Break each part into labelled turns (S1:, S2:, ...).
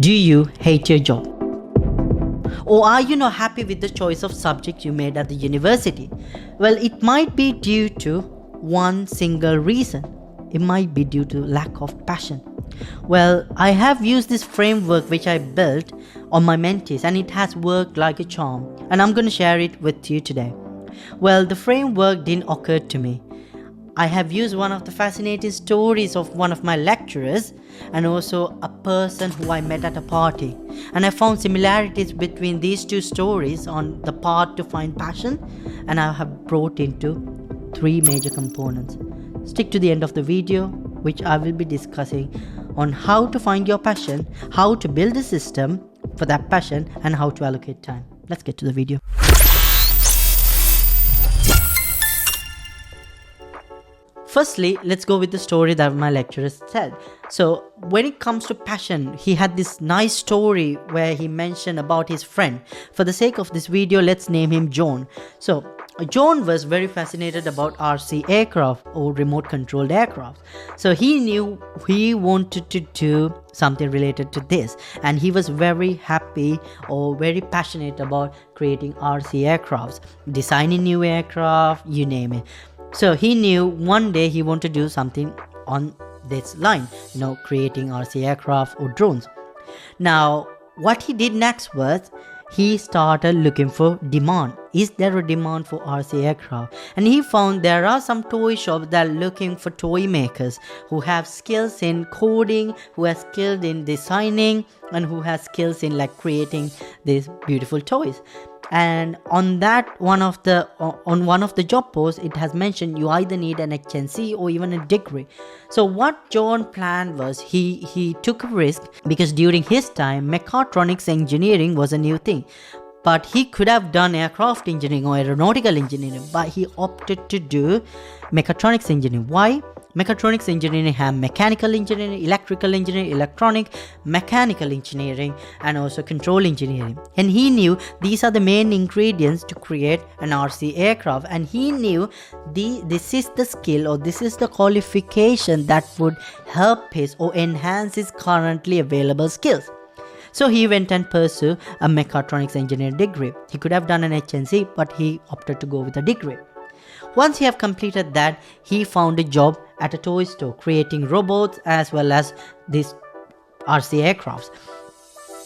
S1: Do you hate your job? Or are you not happy with the choice of subject you made at the university? Well, it might be due to one single reason. It might be due to lack of passion. Well, I have used this framework which I built on my mentees, and it has worked like a charm, and I'm going to share it with you today. Well, the framework didn't occur to me. I have used one of the fascinating stories of one of my lecturers and also a person who I met at a party. And I found similarities between these two stories on the path to find passion, and I have brought into three major components. Stick to the end of the video, which I will be discussing on how to find your passion, how to build a system for that passion, and how to allocate time. Let's get to the video. Firstly, let's go with the story that my lecturer said. So when it comes to passion, he had this nice story where he mentioned about his friend. For the sake of this video, let's name him John. So John was very fascinated about RC aircraft or remote controlled aircraft. So he knew he wanted to do something related to this, and he was very happy or very passionate about creating RC aircrafts, designing new aircraft, you name it. So he knew one day he wanted to do something on this line, creating RC aircraft or drones. Now, what he did next was he started looking for demand. Is there a demand for RC aircraft? And he found there are some toy shops that are looking for toy makers who have skills in coding, who have skills in designing, and who has skills in creating these beautiful toys. And on one of the job posts, it has mentioned you either need an HNC or even a degree. So what John planned was he took a risk, because during his time mechatronics engineering was a new thing. But he could have done aircraft engineering or aeronautical engineering, but he opted to do mechatronics engineering. Why? Mechatronics engineering have mechanical engineering, electrical engineering, electronic, mechanical engineering, and also control engineering. And he knew these are the main ingredients to create an RC aircraft. And he knew this is the skill or this is the qualification that would help his or enhance his currently available skills. So he went and pursued a mechatronics engineering degree. He could have done an HNC, but he opted to go with a degree. Once he have completed that, he found a job at a toy store creating robots as well as these RC aircrafts.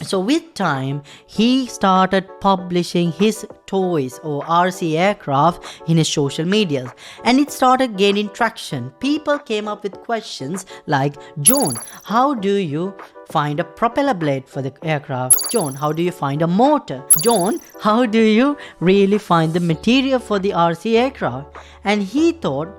S1: So with time, he started publishing his toys or RC aircraft in his social medias, and it started gaining traction. People came up with questions like, John, how do you find a propeller blade for the aircraft? John, how do you find a motor? John, how do you really find the material for the RC aircraft? And he thought,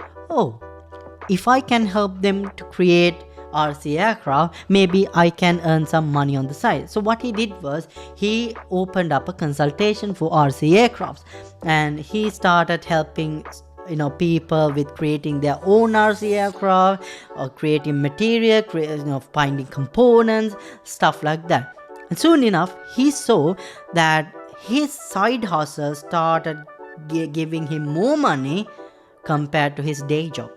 S1: if I can help them to create RC aircraft, maybe I can earn some money on the side. So what he did was he opened up a consultation for RC aircrafts, and he started helping people with creating their own RC aircraft or creating material, finding components, stuff like that. And soon enough, he saw that his side hustle started giving him more money compared to his day job.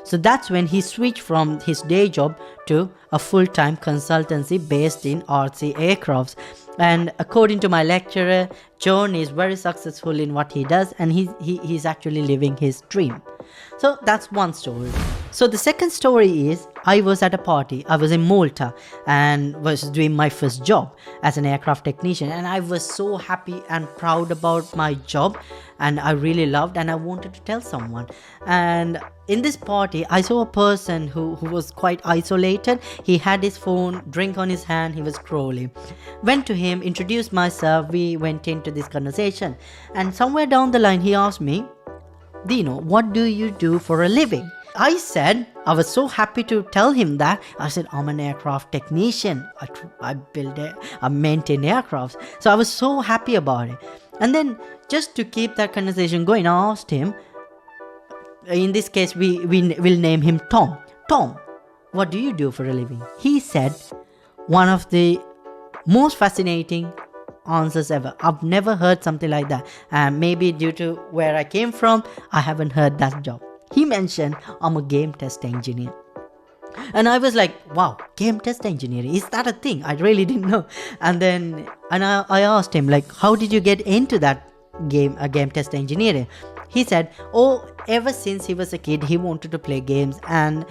S1: So that's when he switched from his day job to a full-time consultancy based in RC aircrafts. And according to my lecturer, John is very successful in what he does, and he's actually living his dream. So that's one story. So the second story is, I was at a party. I was in Malta and was doing my first job as an aircraft technician, and I was so happy and proud about my job, and I really loved, and I wanted to tell someone. And in this party, I saw a person who was quite isolated. He had his phone, drink on his hand, he was scrolling. Went to him, introduced myself, we went into this conversation, and somewhere down the line he asked me, Dino, what do you do for a living? I said, I was so happy to tell him that. I said, I'm an aircraft technician. I maintain aircrafts. So I was so happy about it. And then just to keep that conversation going, I asked him, in this case, we will name him Tom. Tom, what do you do for a living? He said, one of the most fascinating answers ever. I've never heard something like that. And maybe due to where I came from, I haven't heard that job. He mentioned, I'm a game test engineer. And I was like, wow, game test engineering, is that a thing? I really didn't know. I asked him, like, how did you get into that game test engineering? He said, oh, ever since he was a kid, he wanted to play games, and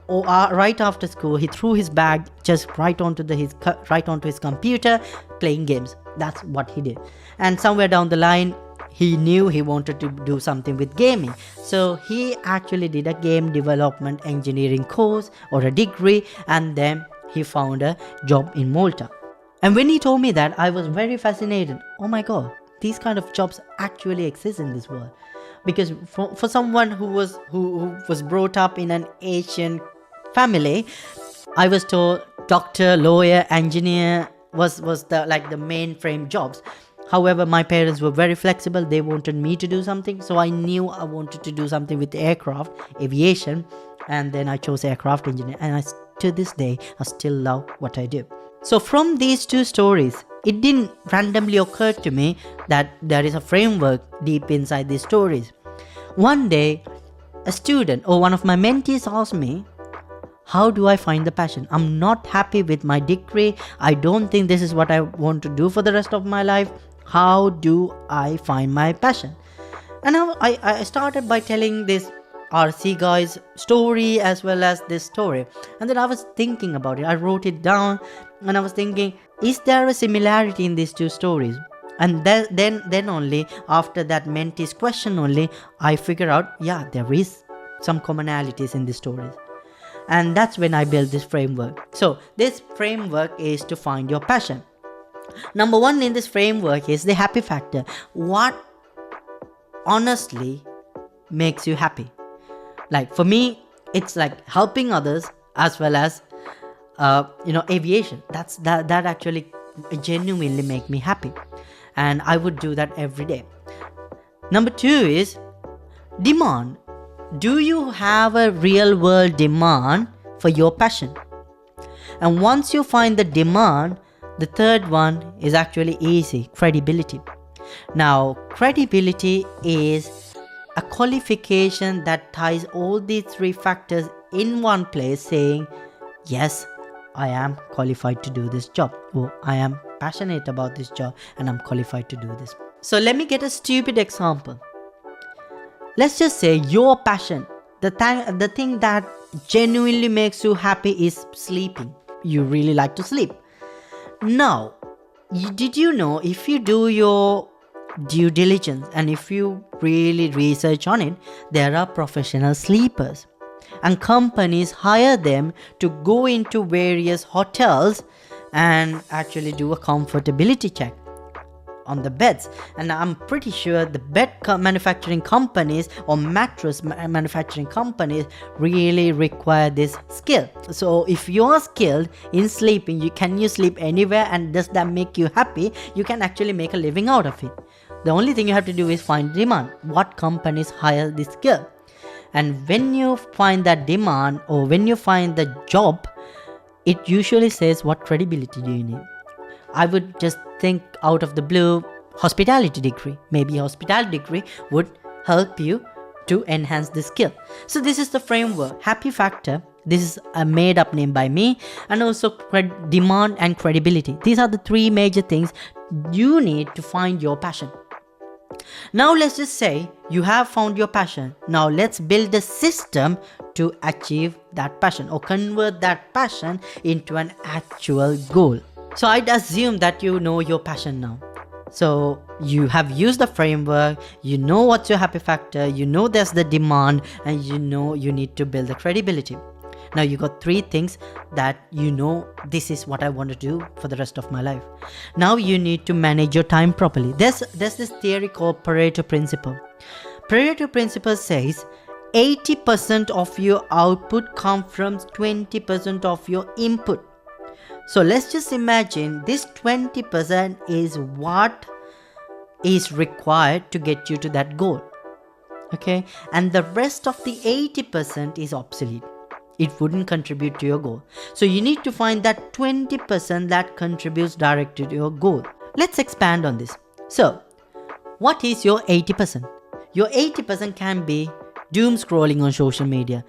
S1: right after school, he threw his bag just right onto his computer, playing games. That's what he did. And somewhere down the line, he knew he wanted to do something with gaming. So he actually did a game development engineering course or a degree, and then he found a job in Malta. And when he told me that, I was very fascinated. Oh my god, these kind of jobs actually exist in this world. Because for someone who was brought up in an Asian family, I was told doctor, lawyer, engineer was the mainframe jobs. However, my parents were very flexible. They wanted me to do something, so I knew I wanted to do something with aircraft, aviation, and then I chose aircraft engineer. And to this day, I still love what I do. So from these two stories, it didn't randomly occur to me that there is a framework deep inside these stories. One day, a student or one of my mentees asked me, how do I find the passion? I'm not happy with my degree. I don't think this is what I want to do for the rest of my life. How do I find my passion? And I started by telling this RC guy's story as well as this story. And then I was thinking about it. I wrote it down and I was thinking, is there a similarity in these two stories? And then only after that mentee's question only, I figured out, yeah, there is some commonalities in these stories. And that's when I built this framework. So this framework is to find your passion. Number one in this framework is the happy factor. What honestly makes you happy? Like for me, it's like helping others as well as aviation. That actually genuinely make me happy, and I would do that every day. Number two is demand. Do you have a real world demand for your passion? And once you find the demand, the third one is actually easy, credibility. Now, credibility is a qualification that ties all these three factors in one place, saying, yes, I am qualified to do this job, or I am passionate about this job and I'm qualified to do this. So let me get a stupid example. Let's just say your passion, the thing that genuinely makes you happy is sleeping. You really like to sleep. Now, did you know, if you do your due diligence and if you really research on it, there are professional sleepers, and companies hire them to go into various hotels and actually do a comfortability check on the beds. And I'm pretty sure the bed manufacturing companies or mattress manufacturing companies really require this skill. So if you're skilled in sleeping, can you sleep anywhere, and does that make you happy? You can actually make a living out of it. The only thing you have to do is find demand. What companies hire this skill? And when you find that demand, or when you find the job, it usually says, what credibility do you need? I would just think out of the blue, hospitality degree. Maybe hospitality degree would help you to enhance the skill. So this is the framework. Happy factor. This is a made up name by me. And also demand and credibility. These are the three major things you need to find your passion. Now let's just say you have found your passion. Now let's build a system to achieve that passion, or convert that passion into an actual goal. So I'd assume that you know your passion now. So you have used the framework, you know what's your happy factor, you know there's the demand, and you know you need to build the credibility. Now you got three things that you know, this is what I want to do for the rest of my life. Now you need to manage your time properly. There's this theory called Pareto Principle. Pareto Principle says 80% of your output comes from 20% of your input. So let's just imagine this 20% is what is required to get you to that goal. Okay? And the rest of the 80% is obsolete. It wouldn't contribute to your goal. So you need to find that 20% that contributes directly to your goal. Let's expand on this. So, what is your 80%? Your 80% can be doom scrolling on social media.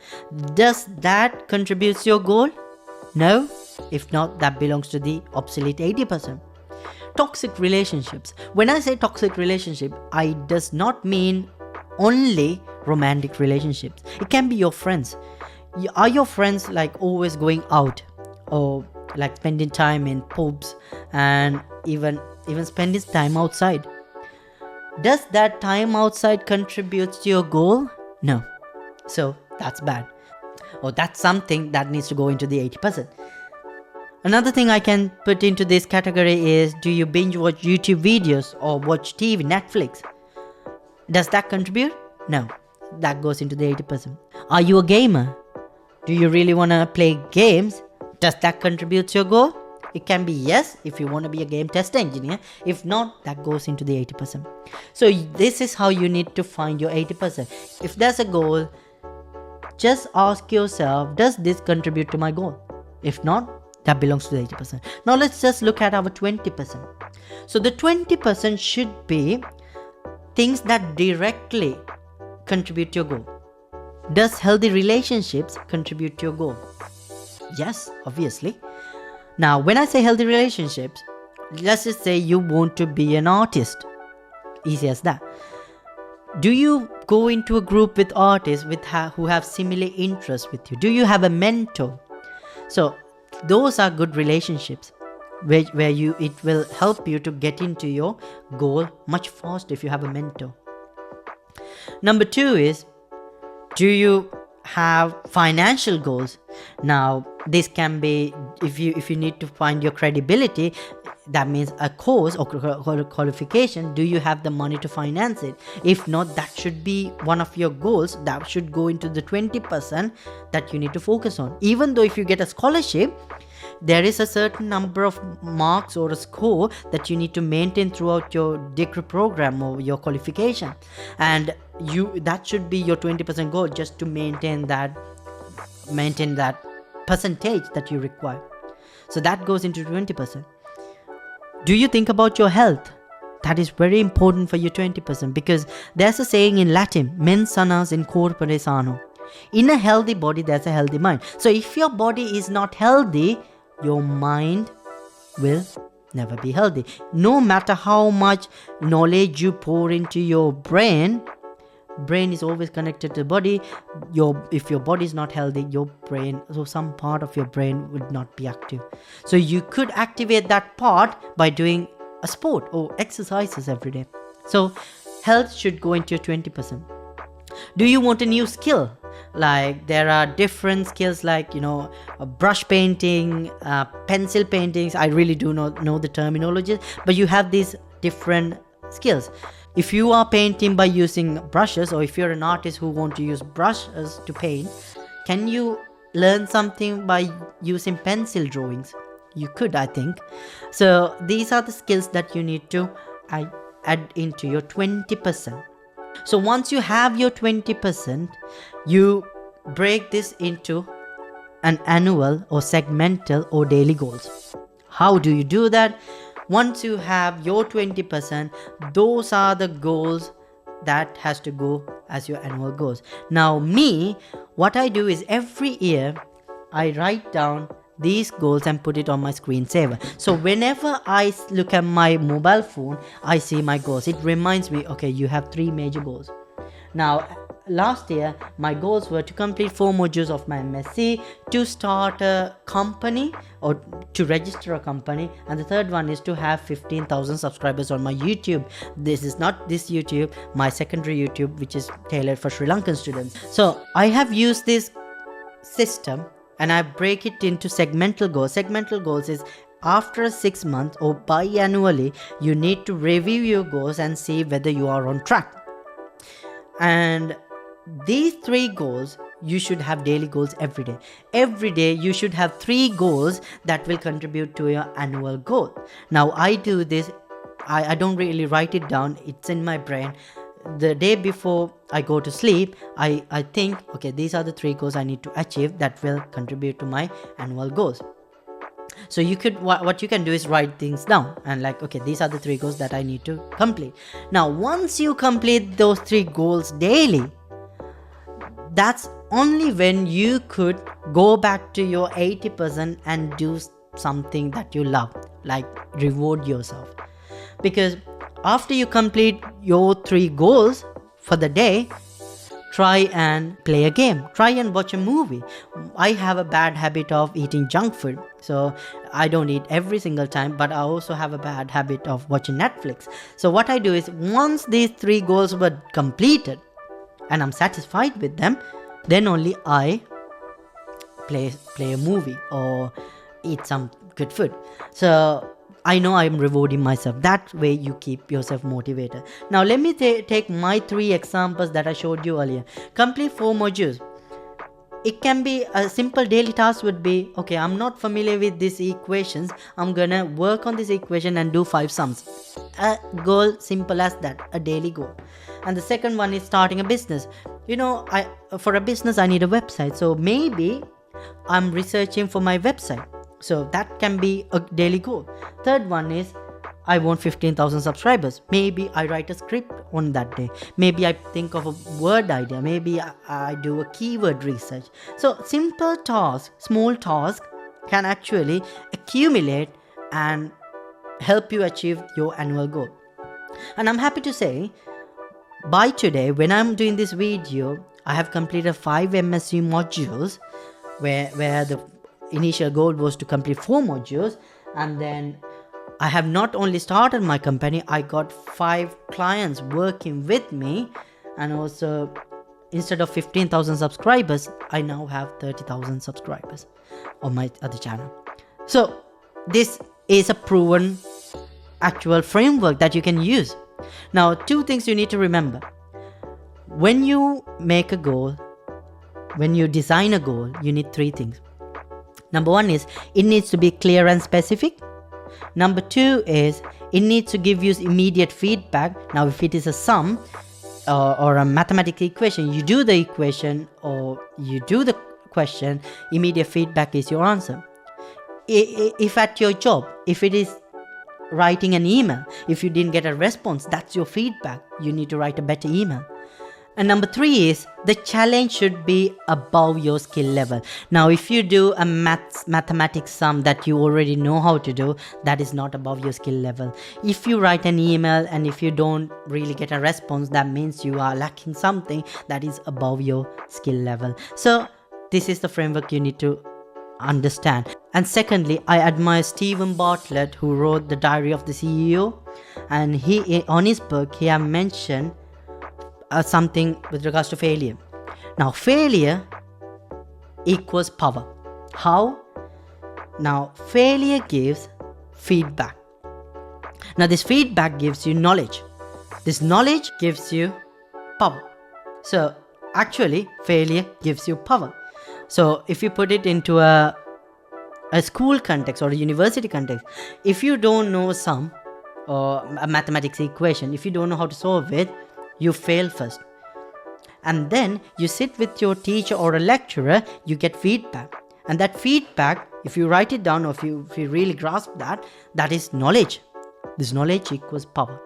S1: Does that contribute to your goal? No. If not, that belongs to the obsolete 80%. Toxic relationships. When I say toxic relationship, I does not mean only romantic relationships. It can be your friends. Are your friends like always going out, or like spending time in pubs, and even spending time outside? Does that time outside contribute to your goal? No. So that's bad. Or that's something that needs to go into the 80%. Another thing I can put into this category is, do you binge watch YouTube videos or watch TV, Netflix? Does that contribute? No. That goes into the 80%. Are you a gamer? Do you really want to play games? Does that contribute to your goal? It can be yes, if you want to be a game test engineer. If not, that goes into the 80%. So this is how you need to find your 80%. If there's a goal, just ask yourself, does this contribute to my goal? If not, that belongs to the 80%. Now let's just look at our 20%. So the 20% should be things that directly contribute to your goal. Does healthy relationships contribute to your goal? Yes, obviously. Now, when I say healthy relationships, let's just say you want to be an artist. Easy as that. Do you go into a group with artists who have similar interests with you? Do you have a mentor? So those are good relationships where it will help you to get into your goal much faster if you have a mentor. Number 2 is, do you have financial goals? Now this can be, if you need to find your credibility, that means a course or qualification. Do you have the money to finance it? If not, that should be one of your goals. That should go into the 20% that you need to focus on. Even though if you get a scholarship, there is a certain number of marks or a score that you need to maintain throughout your degree program or your qualification, and that should be your 20% goal, just to maintain that percentage that you require. So that goes into 20%. Do you think about your health? That is very important for your 20%, because there's a saying in Latin, mens sanas in corpore sano. In a healthy body, there's a healthy mind. So if your body is not healthy, your mind will never be healthy. No matter how much knowledge you pour into your brain is always connected to the body. If your body is not healthy, your brain, so some part of your brain would not be active. So you could activate that part by doing a sport or exercises every day. So health should go into your 20%. Do you want a new skill? Like there are different skills like, brush painting, pencil paintings. I really do not know the terminology, but you have these different skills. If you are painting by using brushes, or if you're an artist who want to use brushes to paint, can you learn something by using pencil drawings? You could, I think. So these are the skills that you need to add into your 20%. So once you have your 20%, you break this into an annual or segmental or daily goals. How do you do that? Once you have your 20%, those are the goals that has to go as your annual goals. Now what I do is every year I write down these goals and put it on my screensaver. So whenever I look at my mobile phone, I see my goals. It reminds me, okay, you have 3 major goals. Now, last year, my goals were to complete 4 modules of my MSc, to start a company or to register a company, and the third one is to have 15,000 subscribers on my YouTube. This is not this YouTube, my secondary YouTube, which is tailored for Sri Lankan students. So I have used this system and I break it into segmental goals. Segmental goals is after 6 months or biannually, you need to review your goals and see whether you are on track. And these 3 goals, you should have daily goals every day. Every day you should have 3 goals that will contribute to your annual goal. Now I do this, I don't really write it down, it's in my brain. The day before I go to sleep, I think, okay, these are the 3 goals I need to achieve that will contribute to my annual goals. So you could, what you can do is write things down and like, okay, these are the 3 goals that I need to complete. Now once you complete those 3 goals daily, that's only when you could go back to your 80% and do something that you love, like reward yourself. Because after you complete your 3 goals for the day, try and play a game, try and watch a movie. I have a bad habit of eating junk food, so I don't eat every single time, but I also have a bad habit of watching Netflix. So what I do is, once these 3 goals were completed and I'm satisfied with them, then only I play a movie or eat some good food. So I know I'm rewarding myself. That way you keep yourself motivated. Now let me take my 3 examples that I showed you earlier. Complete 4 modules. It can be a simple daily task would be, okay, I'm not familiar with these equations, I'm gonna work on this equation and do 5 sums. A goal simple as that, a daily goal. And the second one is starting a business. For a business I need a website, so maybe I'm researching for my website, so that can be a daily goal. Third one is, I want 15,000 subscribers. Maybe I write a script on that day. Maybe I think of a word idea. Maybe I do a keyword research. So simple tasks, small tasks can actually accumulate and help you achieve your annual goal. And I'm happy to say, by today, when I'm doing this video, I have completed 5 MSc modules where the initial goal was to complete 4 modules, and then I have not only started my company, I got 5 clients working with me, and also instead of 15,000 subscribers, I now have 30,000 subscribers on my other channel. So this is a proven actual framework that you can use. Now, 2 things you need to remember. When you make a goal, when you design a goal, you need 3 things. Number 1 is, it needs to be clear and specific. Number 2 is, it needs to give you immediate feedback. Now, if it is a sum or a mathematical equation, you do the equation or you do the question, immediate feedback is your answer. If at your job, if it is writing an email, if you didn't get a response, that's your feedback. You need to write a better email. And number 3 is, the challenge should be above your skill level. Now, if you do a mathematics sum that you already know how to do, that is not above your skill level. If you write an email and if you don't really get a response, that means you are lacking something that is above your skill level. So this is the framework you need to understand. And secondly, I admire Stephen Bartlett, who wrote The Diary of the CEO, and he, on his book, he have mentioned something with regards to failure. Now, failure equals power. How? Now, failure gives feedback. Now, this feedback gives you knowledge. This knowledge gives you power. So actually, failure gives you power. So if you put it into a school context or a university context, if you don't know some or a mathematics equation, if you don't know how to solve it, you fail first. And then you sit with your teacher or a lecturer, you get feedback. And that feedback, if you write it down or if you really grasp that, that is knowledge. This knowledge equals power.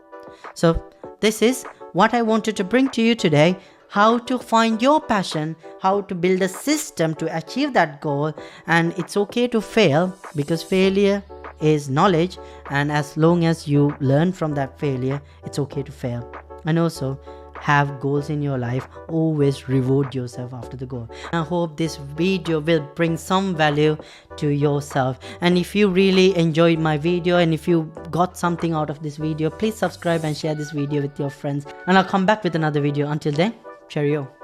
S1: So this is what I wanted to bring to you today. How to find your passion, how to build a system to achieve that goal. And it's okay to fail, because failure is knowledge, and as long as you learn from that failure, it's okay to fail. And also, have goals in your life. Always reward yourself after the goal. I hope this video will bring some value to yourself. And if you really enjoyed my video and if you got something out of this video, please subscribe and share this video with your friends. And I'll come back with another video. Until then, cheerio.